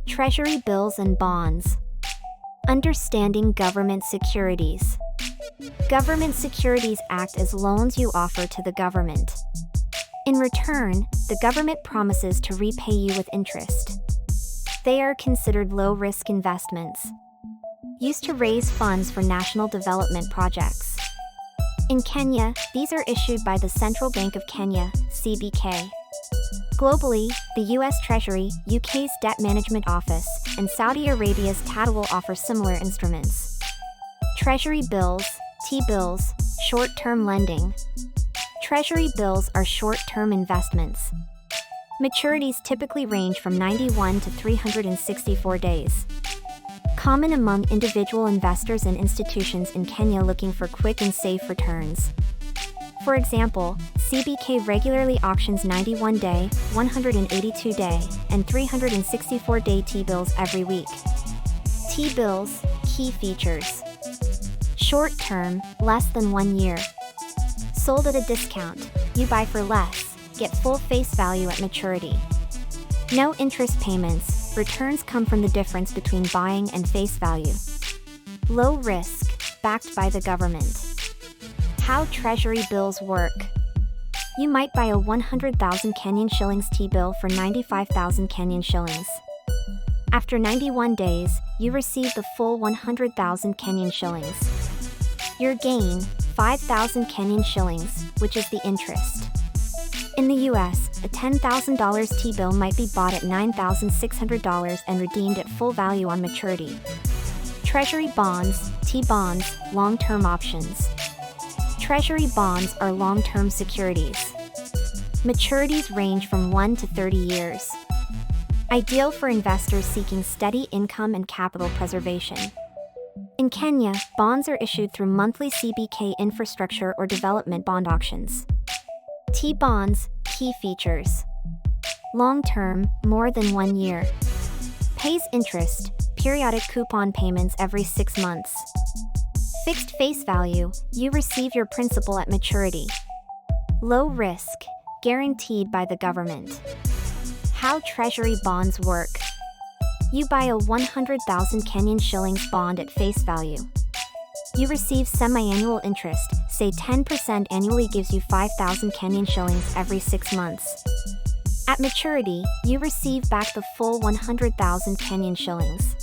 Treasury Bills and Bonds. Understanding government securities. Government securities act as loans you offer to the government. In return, the government promises to repay you with interest. They are considered low-risk investments, used to raise funds for national development projects. In Kenya, these are issued by the Central Bank of Kenya, CBK. Globally, the US Treasury, UK's Debt Management Office, and Saudi Arabia's Tadawul offer similar instruments. Treasury bills, T-bills, short-term lending. Treasury bills are short-term investments. Maturities typically range from 91 to 364 days. Common among individual investors and institutions in Kenya looking for quick and safe returns. For example, CBK regularly auctions 91-day, 182-day, and 364-day T-bills every week. T-bills, key features. Short-term, less than 1 year. Sold at a discount, you buy for less, get full face value at maturity. No interest payments, returns come from the difference between buying and face value. Low risk, backed by the government. How Treasury bills work. You might buy a 100,000 Kenyan shillings T-bill for 95,000 Kenyan shillings. After 91 days, you receive the full 100,000 Kenyan shillings. Your gain, 5,000 Kenyan shillings, which is the interest. In the US, a $10,000 T-bill might be bought at $9,600 and redeemed at full value on maturity. Treasury bonds, T-bonds, long-term options. Treasury bonds are long-term securities. Maturities range from 1 to 30 years. Ideal for investors seeking steady income and capital preservation. In Kenya, bonds are issued through monthly CBK infrastructure or development bond auctions. T-bonds, key features. Long-term, more than 1 year. Pays interest, periodic coupon payments every 6 months. Fixed face value, you receive your principal at maturity. Low risk, guaranteed by the government. How Treasury bonds work. You buy a 100,000 Kenyan shillings bond at face value. You receive semi-annual interest, say 10% annually gives you 5,000 Kenyan shillings every 6 months. At maturity, you receive back the full 100,000 Kenyan shillings.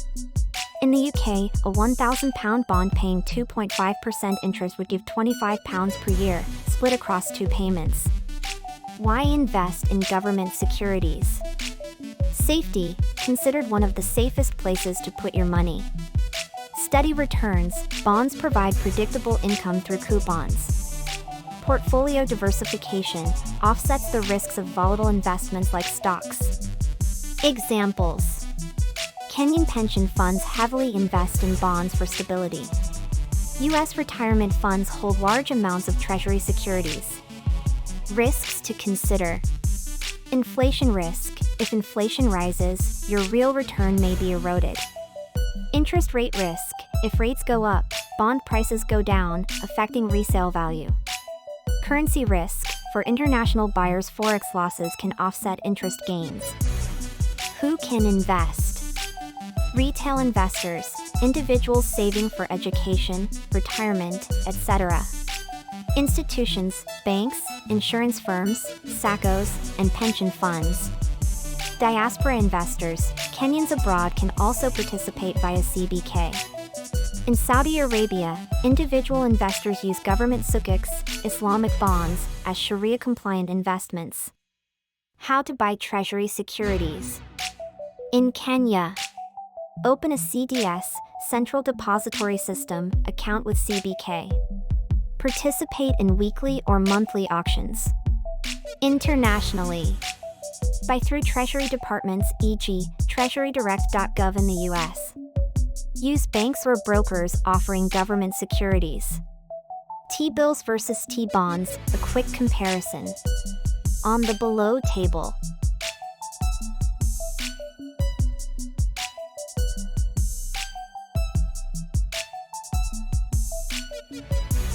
In the UK, a £1,000 bond paying 2.5% interest would give £25 per year, split across 2 payments. Why invest in government securities? Safety, considered one of the safest places to put your money. Steady returns, bonds provide predictable income through coupons. Portfolio diversification, offsets the risks of volatile investments like stocks. Examples. Kenyan pension funds heavily invest in bonds for stability. U.S. retirement funds hold large amounts of Treasury securities. Risks to consider. Inflation risk. If inflation rises, your real return may be eroded. Interest rate risk. If rates go up, bond prices go down, affecting resale value. Currency risk. For international buyers, forex losses can offset interest gains. Who can invest? Retail investors, individuals saving for education, retirement, etc. Institutions, banks, insurance firms, SACCOs, and pension funds. Diaspora investors, Kenyans abroad can also participate via CBK. In Saudi Arabia, individual investors use government sukuks, Islamic bonds, as Sharia-compliant investments. How to buy Treasury securities. In Kenya, open a CDS, Central Depository System, account with CBK. Participate in weekly or monthly auctions. Internationally, buy through Treasury departments, e.g., treasurydirect.gov in the US. Use banks or brokers offering government securities. T-bills versus T-bonds, a quick comparison. On the below table.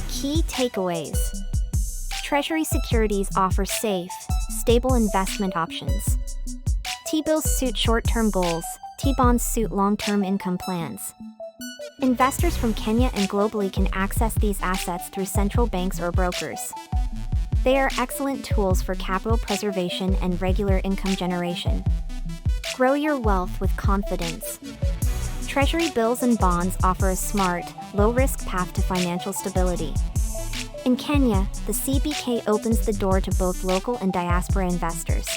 Key takeaways. Treasury securities offer safe, stable investment options. T-bills suit short-term goals, T-bonds suit long-term income plans. Investors from Kenya and globally can access these assets through central banks or brokers. They are excellent tools for capital preservation and regular income generation. Grow your wealth with confidence. Treasury bills and bonds offer a smart, low-risk path to financial stability. In Kenya, the CBK opens the door to both local and diaspora investors.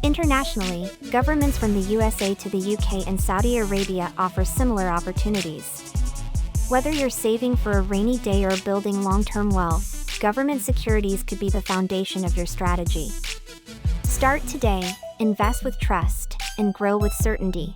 Internationally, governments from the USA to the UK and Saudi Arabia offer similar opportunities. Whether you're saving for a rainy day or building long-term wealth, government securities could be the foundation of your strategy. Start today, invest with trust, and grow with certainty.